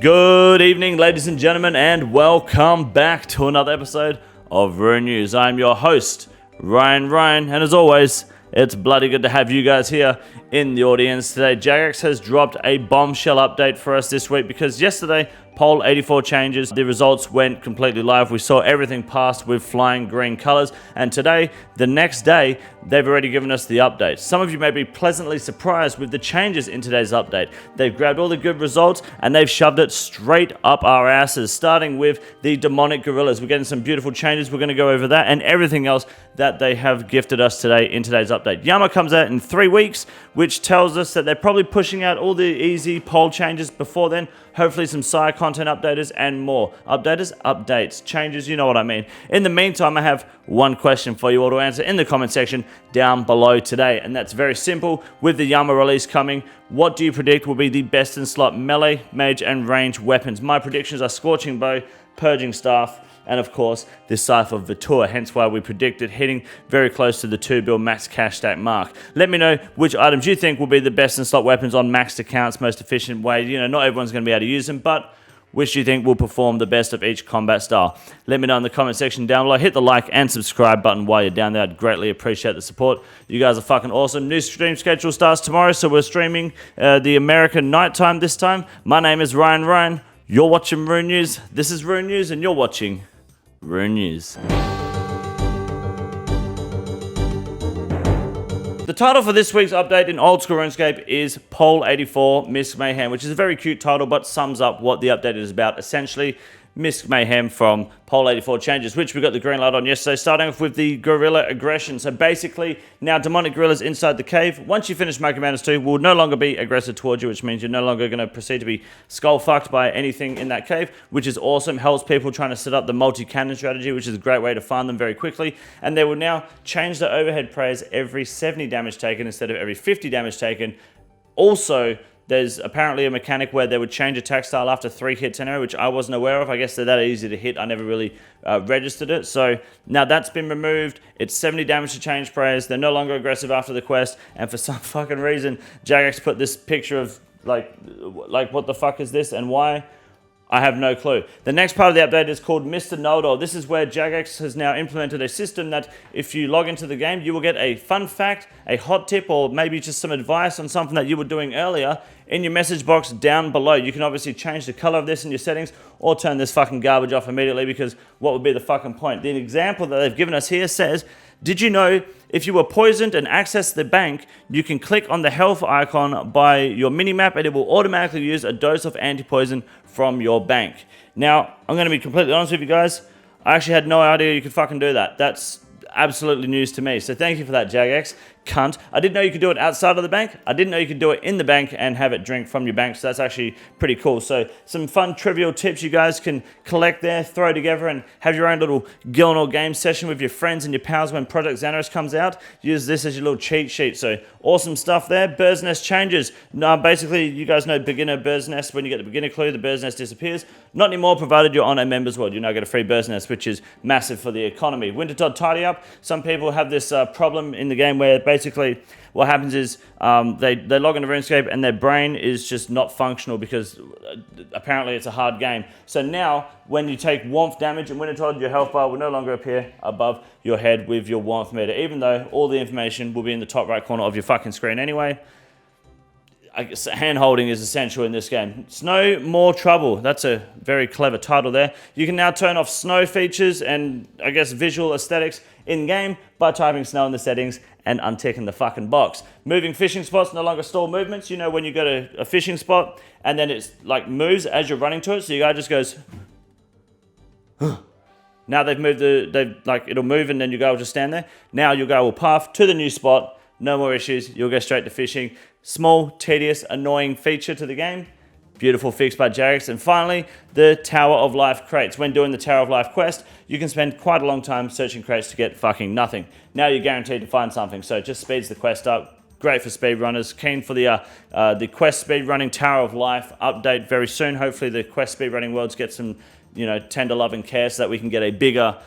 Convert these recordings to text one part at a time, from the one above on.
Good evening, ladies and gentlemen, and welcome back to another episode of Rune News. I'm your host, Ryan, and as always, it's bloody good to have you guys here in the audience today. Jagex has dropped a bombshell update for us this week because yesterday, poll 84 changes. The results went completely live. We saw everything passed with flying green colors. And today, the next day, they've already given us the update. Some of you may be pleasantly surprised with the changes in today's update. They've grabbed all the good results and they've shoved it straight up our asses, starting with the demonic gorillas. We're getting some beautiful changes. We're going to go over that and everything else that they have gifted us today in today's update. Yama comes out in 3 weeks, which tells us that they're probably pushing out all the easy poll changes before then. Hopefully some sire content updaters and more. Updates, changes, you know what I mean. In the meantime, I have one question for you all to answer in the comment section down below today. And that's very simple. With the Yama release coming, what do you predict will be the best in slot melee, mage, and range weapons? My predictions are Scorching Bow, Purging Staff, and of course, the Scythe of Vitor, hence why we predicted hitting very close to the 2 bill max cash stack mark. Let me know which items you think will be the best in slot weapons on maxed accounts, most efficient way. You know, not everyone's going to be able to use them, but which do you think will perform the best of each combat style? Let me know in the comment section down below. Hit the like and subscribe button while you're down there. I'd greatly appreciate the support. You guys are fucking awesome. New stream schedule starts tomorrow, so we're streaming the American nighttime this time. My name is Ryan. You're watching Rune News. This is Rune News, and you're watching Rune News. The title for this week's update in Oldschool Runescape is Poll 84 Miss Mayhem, which is a very cute title but sums up what the update is about. Essentially, Miss Mayhem from Poll 84 changes, which we got the green light on yesterday, starting off with the gorilla aggression. So basically, now demonic gorillas inside the cave, once you finish Micro Madness 2, will no longer be aggressive towards you, which means you're no longer going to proceed to be skull-fucked by anything in that cave, which is awesome. Helps people trying to set up the multi-cannon strategy, which is a great way to find them very quickly. And they will now change the overhead praise every 70 damage taken instead of every 50 damage taken. Also, there's apparently a mechanic where they would change attack style after 3 hits in a row, which I wasn't aware of. I guess they're that easy to hit. I never really registered it. So now that's been removed. It's 70 damage to change praise. They're no longer aggressive after the quest. And for some fucking reason, Jagex put this picture of like what the fuck is this and why? I have no clue. The next part of the update is called Mr. Know-It-All. This is where Jagex has now implemented a system that if you log into the game, you will get a fun fact, a hot tip, or maybe just some advice on something that you were doing earlier in your message box down below. You can obviously change the color of this in your settings or turn this fucking garbage off immediately, because what would be the fucking point? The example that they've given us here says, did you know if you were poisoned and access the bank, you can click on the health icon by your minimap and it will automatically use a dose of anti-poison from your bank. Now, I'm going to be completely honest with you guys. I actually had no idea you could fucking do that. That's absolutely news to me. So thank you for that, Jagex. Cunt. I didn't know you could do it outside of the bank. I didn't know you could do it in the bank and have it drink from your bank. So that's actually pretty cool. So some fun trivial tips you guys can collect there, throw together, and have your own little Gillenor game session with your friends and your pals when Project Zenytes comes out. Use this as your little cheat sheet. So awesome stuff there. Bird's Nest changes. Now, basically, you guys know beginner Bird's Nest. When you get the beginner clue, the Bird's Nest disappears. Not anymore, provided you're on a member's world. You now get a free Bird's Nest, which is massive for the economy. Wintertodt Tidy Up. Some people have this problem in the game where basically what happens is they log into RuneScape and their brain is just not functional because apparently it's a hard game. So now when you take warmth damage in Wintertodt, your health bar will no longer appear above your head with your warmth meter, even though all the information will be in the top right corner of your fucking screen anyway. I guess hand-holding is essential in this game. Snow More Trouble. That's a very clever title there. You can now turn off snow features and, I guess, visual aesthetics in-game by typing snow in the settings and unticking the fucking box. Moving fishing spots no longer stall movements. You know when you go to a fishing spot and then it's like moves as you're running to it, so your guy just goes... Now they've moved it'll move and then your guy will just stand there. Now your guy will path to the new spot. No more issues. You'll go straight to fishing. Small, tedious, annoying feature to the game. Beautiful fix by Jagex. And finally, the Tower of Life crates. When doing the Tower of Life quest, you can spend quite a long time searching crates to get fucking nothing. Now you're guaranteed to find something, so it just speeds the quest up. Great for speedrunners. Keen for the quest speedrunning Tower of Life update very soon. Hopefully the quest speedrunning worlds get some, tender love and care so that we can get a bigger,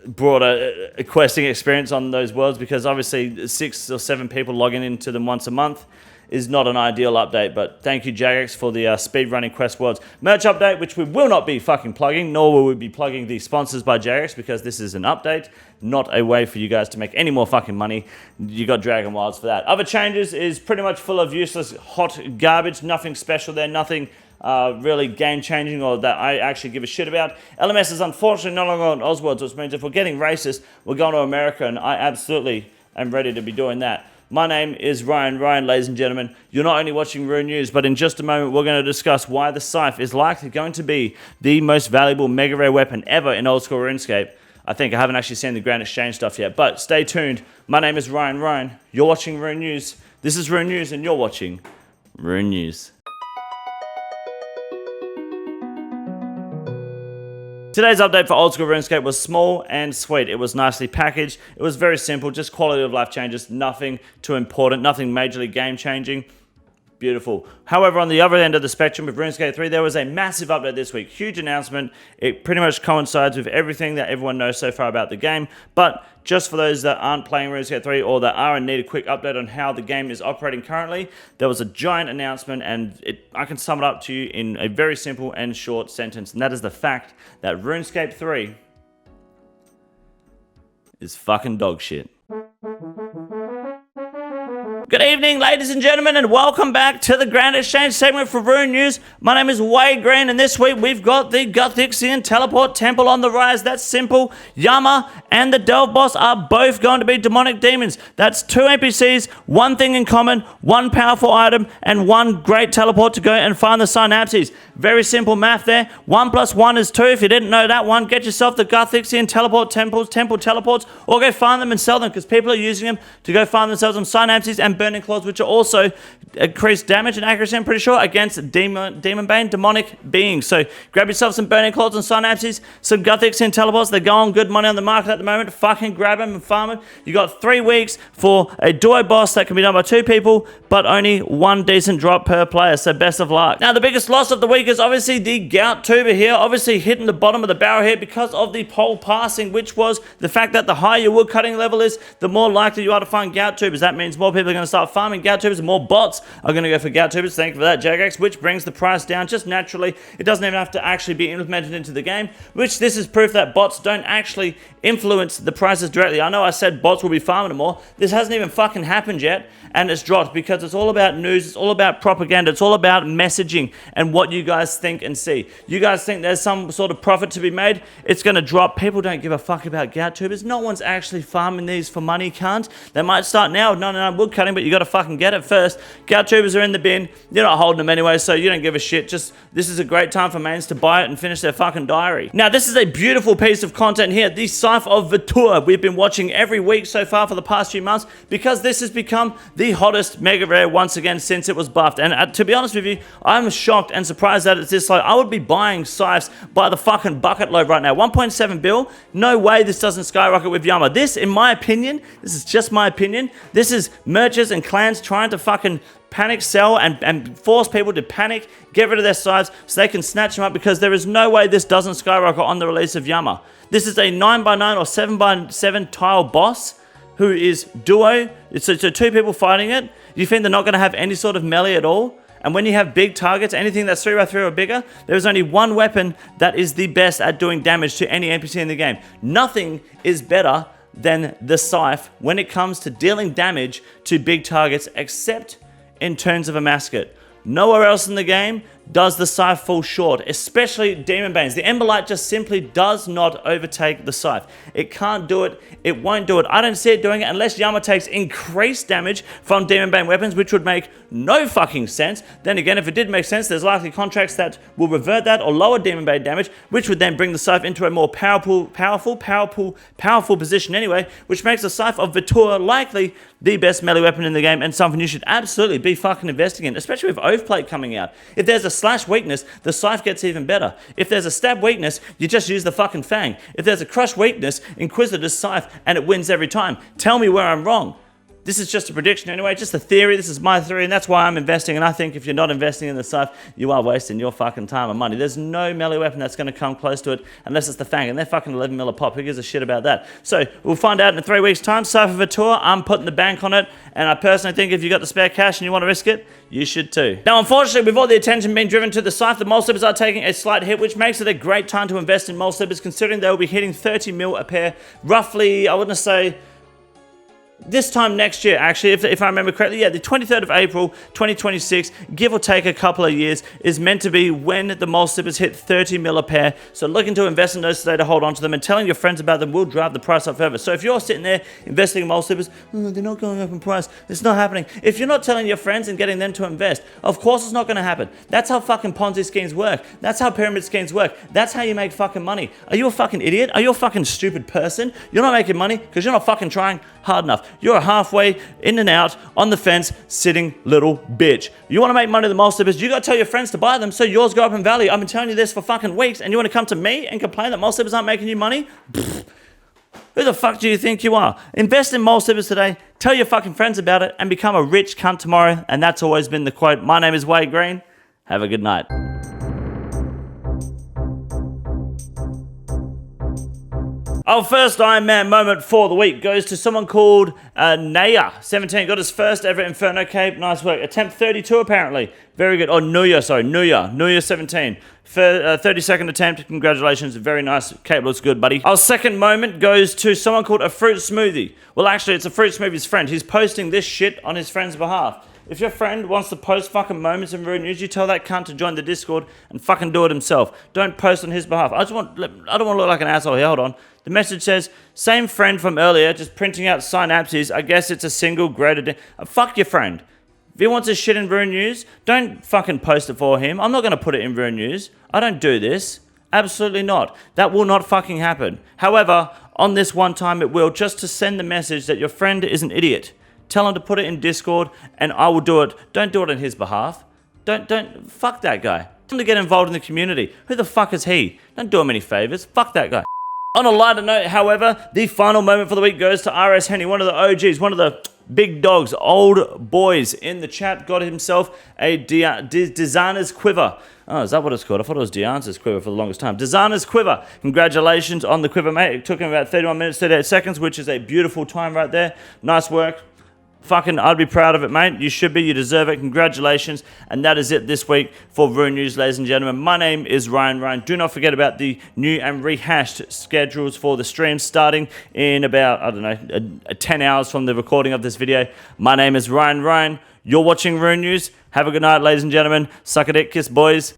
broader questing experience on those worlds, because obviously 6 or 7 people logging into them once a month is not an ideal update, but thank you Jagex for the speedrunning Quest Worlds merch update, which we will not be fucking plugging, nor will we be plugging the sponsors by Jagex, because this is an update, not a way for you guys to make any more fucking money. You got Dragon Wilds for that. Other changes is pretty much full of useless hot garbage, nothing special there, nothing really game-changing or that I actually give a shit about. LMS is unfortunately no longer on Oswald, which means if we're getting racist, we're going to America, and I absolutely am ready to be doing that. My name is Ryan, ladies and gentlemen. You're not only watching Rune News, but in just a moment, we're going to discuss why the Scythe is likely going to be the most valuable mega rare weapon ever in Oldschool Runescape. I think I haven't actually seen the Grand Exchange stuff yet, but stay tuned. My name is Ryan. You're watching Rune News. This is Rune News, and you're watching Rune News. Today's update for Oldschool Runescape was small and sweet. It was nicely packaged. It was very simple, just quality of life changes, nothing too important, nothing majorly game changing. Beautiful. However, on the other end of the spectrum with RuneScape 3, there was a massive update this week. Huge announcement. It pretty much coincides with everything that everyone knows so far about the game. But just for those that aren't playing RuneScape 3 or that are in need a quick update on how the game is operating currently, there was a giant announcement, and I can sum it up to you in a very simple and short sentence. And that is the fact that RuneScape 3 is fucking dog shit. Good evening, ladies and gentlemen, and welcome back to the Grand Exchange segment for Rune News. My name is Wade Green, and this week we've got the Guthixian Teleport Temple on the rise. That's simple. Yama and the Delve Boss are both going to be demonic demons. That's 2 NPCs, one thing in common, one powerful item, and one great teleport to go and find the synapses. Very simple math there. 1 + 1 is 2. If you didn't know that one, get yourself the Guthixian Teleport Temple teleports, or go find them and sell them, because people are using them to go find themselves some synapses and burning claws, which are also increased damage and accuracy, I'm pretty sure, against demon-bane demonic beings. So grab yourself some burning claws and synapses, some Guthixian teleports. They're going good money on the market at the moment. Fucking grab them and farm them. You got 3 weeks for a duo boss that can be done by 2 people, but only 1 decent drop per player. So best of luck. Now the biggest loss of the week is obviously the Gout Tuber here, obviously hitting the bottom of the barrel here because of the pole passing, which was the fact that the higher your wood cutting level is, the more likely you are to find Gout Tubers. That means more people are going to start farming Gout Tubers, and more bots are going to go for Gout Tubers. Thank you for that, Jagex, which brings the price down just naturally. It doesn't even have to actually be implemented into the game, which this is proof that bots don't actually influence the prices directly. I know I said bots will be farming them more. This hasn't even fucking happened yet, and it's dropped because it's all about news, it's all about propaganda, it's all about messaging and what you guys think and see. You guys think there's some sort of profit to be made, it's going to drop. People don't give a fuck about Gout Tubers. No one's actually farming these for money, cunt. They might start now with 99 wood cutting, but you got to fucking get it first. Gout Tubers are in the bin. You're not holding them anyway, so you don't give a shit. Just, this is a great time for mains to buy it and finish their fucking diary. Now, this is a beautiful piece of content here. The Scythe of Vitur we've been watching every week so far for the past few months, because this has become the hottest mega rare once again since it was buffed. And to be honest with you, I'm shocked and surprised that it's this low. I would be buying Scythes by the fucking bucket load right now. 1.7 bill. No way this doesn't skyrocket with Yama. This, in my opinion, this is just my opinion, this is merchants and clans trying to fucking panic sell and force people to panic, get rid of their sides so they can snatch them up, because there is no way this doesn't skyrocket on the release of Yama. This is a 9x9 or 7x7 tile boss who is duo. So 2 people fighting it. You think they're not going to have any sort of melee at all? And when you have big targets, anything that's 3x3 or bigger, there is only one weapon that is the best at doing damage to any NPC in the game. Nothing is better than the Scythe when it comes to dealing damage to big targets, except in terms of a mascot. Nowhere else in the game does the Scythe fall short, especially Demon Banes. The Emberlight just simply does not overtake the Scythe. It can't do it. It won't do it. I don't see it doing it unless Yama takes increased damage from Demon Bane weapons, which would make no fucking sense. Then again, if it did make sense, there's likely contracts that will revert that or lower Demon Bane damage, which would then bring the Scythe into a more powerful position anyway, which makes the Scythe of Vitur likely the best melee weapon in the game, and something you should absolutely be fucking investing in, especially with Oath Plate coming out. If there's a slash weakness, the Scythe gets even better. If there's a stab weakness, you just use the fucking Fang. If there's a crush weakness, Inquisitor's Scythe, and it wins every time. Tell me where I'm wrong. This is just a prediction anyway, just a theory. This is my theory, and that's why I'm investing. And I think if you're not investing in this stuff, you are wasting your fucking time and money. There's no melee weapon that's going to come close to it unless it's the Fang, and they're fucking 11 mil a pop. Who gives a shit about that? So we'll find out in 3 weeks' time. Cypher Vitor, I'm putting the bank on it, and I personally think if you got the spare cash and you want to risk it, you should too. Now, unfortunately, with all the attention being driven to the Cypher, the mole slippers are taking a slight hit, which makes it a great time to invest in mole slippers, considering they will be hitting 30 mil a pair, roughly, I wouldn't say, this time next year, actually, if I remember correctly, yeah, the 23rd of April, 2026, give or take a couple of years, is meant to be when the mole slippers hit 30 mil a pair. So looking to invest in those today to hold on to them, and telling your friends about them will drive the price up further. So if you're sitting there investing in mole slippers, they're not going up in price, it's not happening. If you're not telling your friends and getting them to invest, of course it's not going to happen. That's how fucking Ponzi schemes work. That's how pyramid schemes work. That's how you make fucking money. Are you a fucking idiot? Are you a fucking stupid person? You're not making money because you're not fucking trying hard enough. You're a halfway in and out on the fence sitting little bitch. You want to make money with the mole slippers, you got to tell your friends to buy them so yours go up in value. I've been telling you this for fucking weeks, and you want to come to me and complain that mole slippers aren't making you money? Pfft. Who the fuck do you think you are? Invest in mole slippers today, tell your fucking friends about it, and become a rich cunt tomorrow. And that's always been the quote. My name is Wade Green. Have a good night. Our first Ironman moment for the week goes to someone called Naya17. Got his first ever Inferno Cape. Nice work. Attempt 32 apparently. Very good. Oh, Nuya17. 32nd attempt. Congratulations. Very nice. Cape looks good, buddy. Our second moment goes to someone called a Fruit Smoothie. Well, actually, it's a Fruit Smoothie's friend. He's posting this shit on his friend's behalf. If your friend wants to post fucking moments in rude news, you tell that cunt to join the Discord and fucking do it himself. Don't post on his behalf. I don't want to look like an asshole here. Hold on. The message says, same friend from earlier, just printing out synapses. I guess it's a single graded. Fuck your friend. If he wants his shit in Rune News, don't fucking post it for him. I'm not going to put it in Rune News. I don't do this. Absolutely not. That will not fucking happen. However, on this one time it will, just to send the message that your friend is an idiot. Tell him to put it in Discord and I will do it. Don't do it on his behalf. Don't, fuck that guy. Tell him to get involved in the community. Who the fuck is he? Don't do him any favors. Fuck that guy. On a lighter note, however, the final moment for the week goes to RS Henny, one of the OGs, one of the big dogs, old boys in the chat, got himself a designer's quiver. Oh, is that what it's called? I thought it was Deanza's quiver for the longest time. Designer's quiver. Congratulations on the quiver, mate. It took him about 31 minutes, 38 seconds, which is a beautiful time right there. Nice work. Fucking, I'd be proud of it, mate. You should be. You deserve it. Congratulations. And that is it this week for Rune News, ladies and gentlemen. My name is Ryan. Do not forget about the new and rehashed schedules for the stream starting in about, I don't know, 10 hours from the recording of this video. My name is Ryan. You're watching Rune News. Have a good night, ladies and gentlemen. Suck a dick, kiss boys.